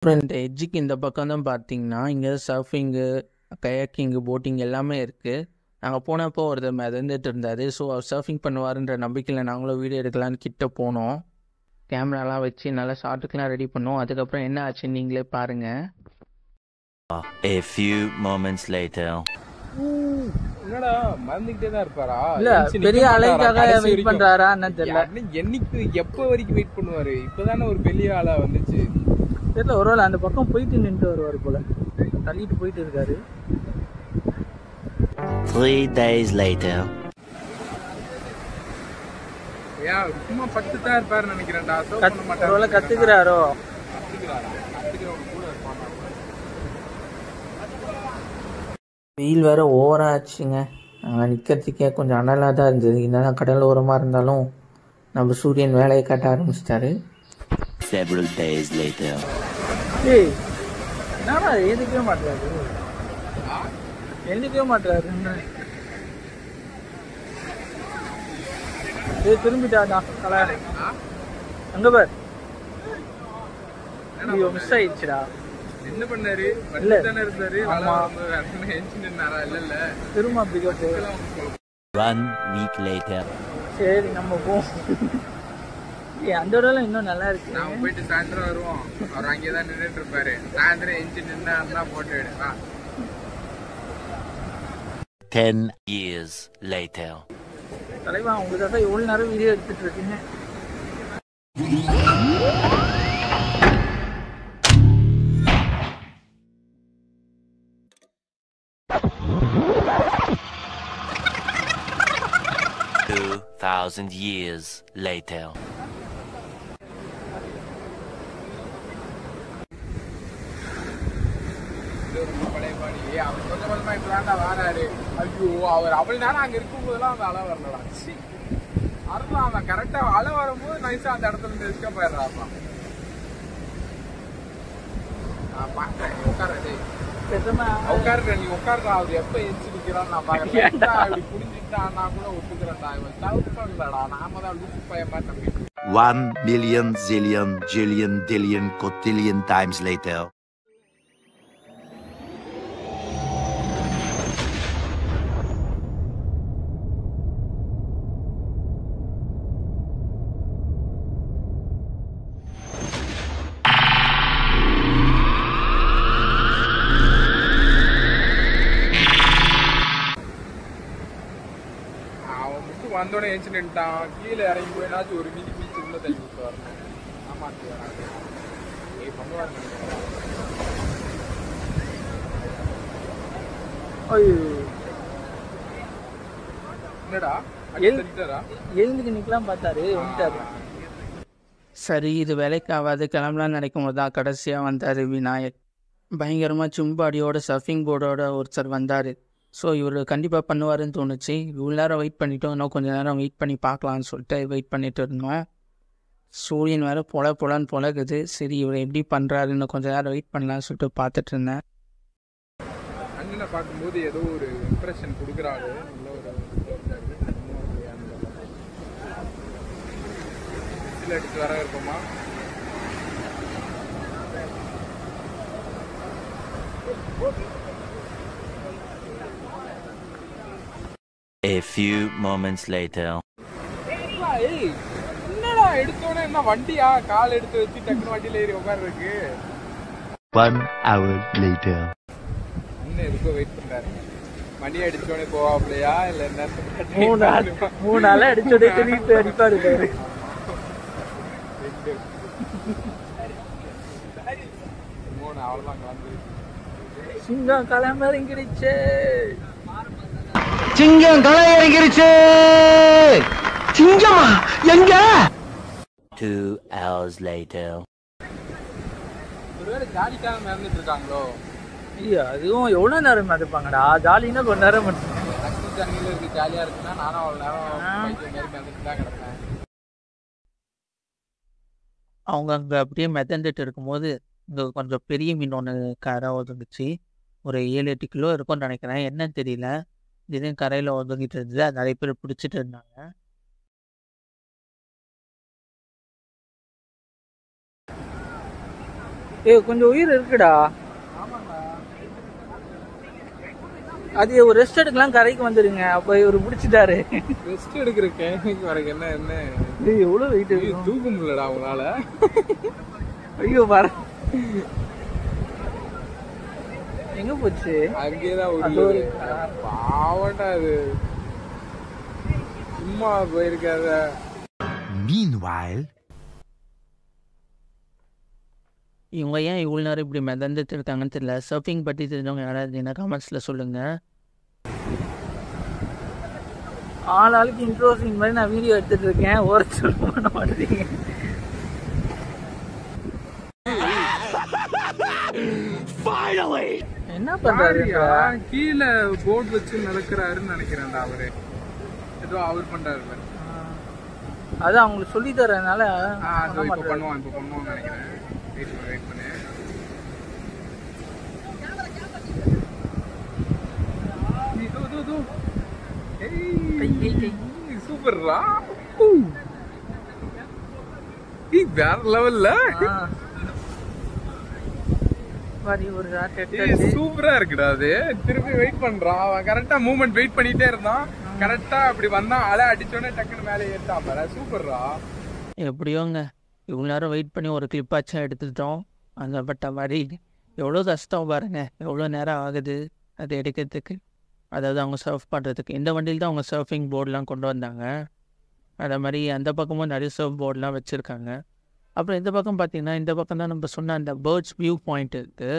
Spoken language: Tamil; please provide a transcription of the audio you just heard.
அப்புறம் இந்த எட்ஜுக்கு இந்த பக்கம் தான் பார்த்தீங்கன்னா, இங்கே சர்ஃபிங்கு, கயாக்கிங்கு, போட்டிங் எல்லாமே இருக்குது. நாங்கள் போனப்போ ஒருத்தர் மிதந்துட்டு இருந்தார். ஸோ அவர் சர்ஃபிங் பண்ணுவாருன்ற நம்பிக்கையில் நாங்களும் வீடியோ எடுக்கலான்னு கிட்ட போனோம். கேமராலாம் வச்சு நல்லா ஷாட்டுக்கெலாம் ரெடி பண்ணோம். அதுக்கப்புறம் என்ன ஆச்சுன்னு நீங்களே பாருங்கள். A few moments later. என்னடா மறந்துகிட்டே தான் இருப்பாரா? இல்ல பெரிய அலைக்காக வெயிட் பண்றாரா என்ன தெரியல. என்னைக்கு எப்ப வரைக்கும் வெயிட் பண்ணுவாரு? இப்பதானே ஒரு பெரிய ஆளா வந்துச்சு. தெரியல, ஒருவேளை அந்த பக்கம் போயிட்டு நின்று வருவாரு போல. தள்ளிட்டு போயிட்டு இருக்காரு. 3 days later. சும்மா பட்டு தான் இருப்பாருன்னு நினைக்கிறேன்டா. பண்ண மாட்டாரு. ஒருவேளை கத்துக்கிறாரோ? வெயில் வேறு ஓவராக ஆச்சுங்க. நாங்கள் நிற்கிறதுக்கே கொஞ்சம் அனலாக தான் இருந்தது. இருந்தாலும் கடல் ஓரமாக இருந்தாலும் நம்ம சூரியன் வேலையை காட்ட ஆரம்பிச்சிட்டாரு. Several days later. ஏய் என்னடா எழுந்திக்கவே மாட்டாரு, எழுந்திக்கவே மாட்டாரு. ஏய் திரும்பிட்டாடா கலை. அங்க பார், ஐயோ மிஸ் ஆயிடுச்சுடா. என்ன பண்ணாரு? இல்ல தானே இருந்தாரு. இல்ல திரும்ப அப்படிக்கா போ. 1 week later. சரி நம்ம போவோம். அந்த இடம்லாம் இன்னும் நல்லா இருக்கு. நாம போயிட்டு சாயந்தரம் வருவோம். அவர் அங்கேதான் நின்றுட்டு இருப்பாரு. சாயந்தரம் எஞ்சி நின்னா போட்டோ எடுப்பா. 10 years later. தலைவா உங்களுக்காக எவ்வளவு நேரம் வீடியோ எடுத்துட்டு இருக்கீங்க. Thousand years later. அவர் கொஞ்சம் கொஞ்சமா இப்பதான்டா வாராரு. ஐயோ அவர் அவ்வளவு நேரம் அங்க இருக்கும் போதெல்லாம் அந்த அலை வரலடா. அருளா அவன் கரெக்டா அலை வரும்போது நைஸா அந்த இடத்துல இருந்து எஸ்கேப் ஆயிடுறாப்பா. நான் பாக்குறேன், நீ உட்கார. உட்காருற, நீ உட்காருடா. அவர் எப்ப எரிச்சு நிக்கிறான்னு நான் பாக்குறேன். அப்படி புரிஞ்சுட்டான்னா கூட ஒத்துக்கிறேன்டா. இவன் தப்பு பண்ணலடா. நாம தான் லூசு பையன் மாதிரி நம்பிட்டு. 1 million zillion jillion dillion cotillion times later. வந்தோடனே ஏஞ்சி நின்ட்டான். கீழே இறங்கி போயினாச்சும் ஒரு மீதி பீச்சு உள்ள தள்ளி விட்டு வரணும். ஆமாட்டு வராது. பண்ணுவாரு. என்னடா எழுந்துக்கு நிக்கலாம் பார்த்தாரு, வந்துட்டாரு. சரி இது வேலைக்கு ஆகாது கிளம்பலான்னு நினைக்கும் போது தான் கடைசியாக வந்தார் விநாயக். பயங்கரமாக சும்பாடியோட சர்ஃபிங் போர்டோட ஒருத்தர் வந்தார். ஸோ இவர் கண்டிப்பாக பண்ணுவாருன்னு தோணுச்சு. இவ்வளோ நேரம் வெயிட் பண்ணிட்டோம், இன்னும் கொஞ்சம் நேரம் வெயிட் பண்ணி பார்க்கலான்னு சொல்லிட்டு வெயிட் பண்ணிட்டு இருந்தோம். சூரியன் வேறு பொலன்னு பொழகுது. சரி இவர் எப்படி பண்ணுறாருன்னு கொஞ்சம் நேரம் வெயிட் பண்ணலான்னு சொல்லிட்டு பார்த்துட்டு இருந்தேன். அண்ணனை பார்க்கும்போது ஏதோ ஒரு இம்ப்ரெஷன் கொடுக்குறாரு. எடுத்து வர இருப்போமா? A few moments later. என்னடா எடுத்தோடனே என்ன வண்டியா? கால் எடுத்து வச்சு டக்குனு வண்டியில ஏறி உட்கார்றதுக்கு. 1 hour later. இன்னும் எதுக்கோ வெயிட் பண்றாரு. வண்டி அடிச்சோடனே போவாப்லையா இல்ல என்ன? 3 நாள் அடிச்சோடனே திருப்பி அடிப்பாரு. அவ்வளவுதான் கிளம்பு. சிங்கம் களம் இறங்கிடுச்சு. சிங்கம் களை இறங்கிருச்சு. சிங்கமா எங்க? 2 hours later. ஒருவேளை ஜாலிக்காக மறந்துட்டு இருக்காங்களோ? ஐயா அதுவும் எவ்வளவு நேரம் மதிப்பாங்கடா. ஜாலின்னா கொஞ்ச நேரம் மட்டும். தண்ணியில இருக்கு ஜாலியா இருக்குன்னா நானும் அவ்வளவு நேரம் மறந்துட்டு தான் கிடப்பேன். அவங்க அங்கே அப்படியே மிதந்துட்டு இருக்கும்போது இங்கே கொஞ்சம் பெரிய மீன் ஒன்று கரை ஒதுங்குச்சு. ஒரு 7-8 கிலோ இருக்கும்னு நினைக்கிறேன், என்னன்னு தெரியல. திடீர்னு கரையில் ஒதுங்கிட்டு இருந்தது. அது நிறைய பேர் பிடிச்சிட்டு இருந்தாங்க. கொஞ்சம் உயிர் இருக்குடா. அது ஒரு ரெஸ்ட் எடுக்கலாம், கரைக்கு வந்துருங்க. அப்ப இவரு பிடிச்சிட்டாரு. ரெஸ்ட் எடுக்கிற கேனிக்கு வரைக்கும் என்ன எவ்வளவு வெயிட் தூக்க முடியலடா அவங்களால. ஐயோ வர எங்க போச்சு? அங்கேதான் ஒரு பாவண்டா அது, சும்மா போயிருக்காத. Meanwhile, இவங்க ஏன் இவ்வளோ நேரம் இப்படி மிதந்துட்டு இருக்காங்கன்னு தெரியல. சர்ஃபிங் பற்றி தெரிஞ்சவங்க யாராவது என்ன கமெண்ட்ஸில் சொல்லுங்கள். ஆளுக்கு இன்ட்ரோசிங் மாதிரி நான் வீடியோ எடுத்துட்டு இருக்கேன், ஒருத்தர் பண்ண மாட்டேங்க. என்ன பண்றாரு? கீழே போர்டு வச்சு நடக்கிறாருன்னு நினைக்கிறேன்டா அவரு. ஏதோ அவர் பண்றாரு. அதான் அவங்களுக்கு சொல்லி தரதுனால இப்ப பண்ணுவான்னு நினைக்கிறேன். வெயிட் பண்ணு. சூப்பர்ரா, வேற லெவல்ல சூப்பரா இருக்குடா அது. திருப்பி வெயிட் பண்றான் அவன். கரெக்டா மூவ்மெண்ட் வெயிட் பண்ணிட்டே இருந்தான். கரெக்டா அப்படி வந்தா அலை அடிச்சோடனே டக்குன்னு மேலே ஏற்றான் பாரு. சூப்பர்ரா. எப்படியோங்க இவ்வளோ நேரம் வெயிட் பண்ணி ஒரு கிளிப்பாச்சும் எடுத்துட்டோம். அந்த பட்ட மாதிரி எவ்வளோ கஷ்டம் பாருங்க, எவ்வளோ நேரம் ஆகுது அது எடுக்கிறதுக்கு. அதாவது அவங்க சர்ஃப் பண்ணுறதுக்கு இந்த வண்டியில் தான் அவங்க சர்ஃபிங் போர்டெலாம் கொண்டு வந்தாங்க. அதே மாதிரி அந்த பக்கமும் நிறைய சர்ஃப் போர்டெலாம் வச்சுருக்காங்க. அப்புறம் இந்த பக்கம் பார்த்தீங்கன்னா, இந்த பக்கம் தான் நம்ம சொன்ன அந்த பேர்ட்ஸ் வியூ பாயிண்ட் இருக்குது.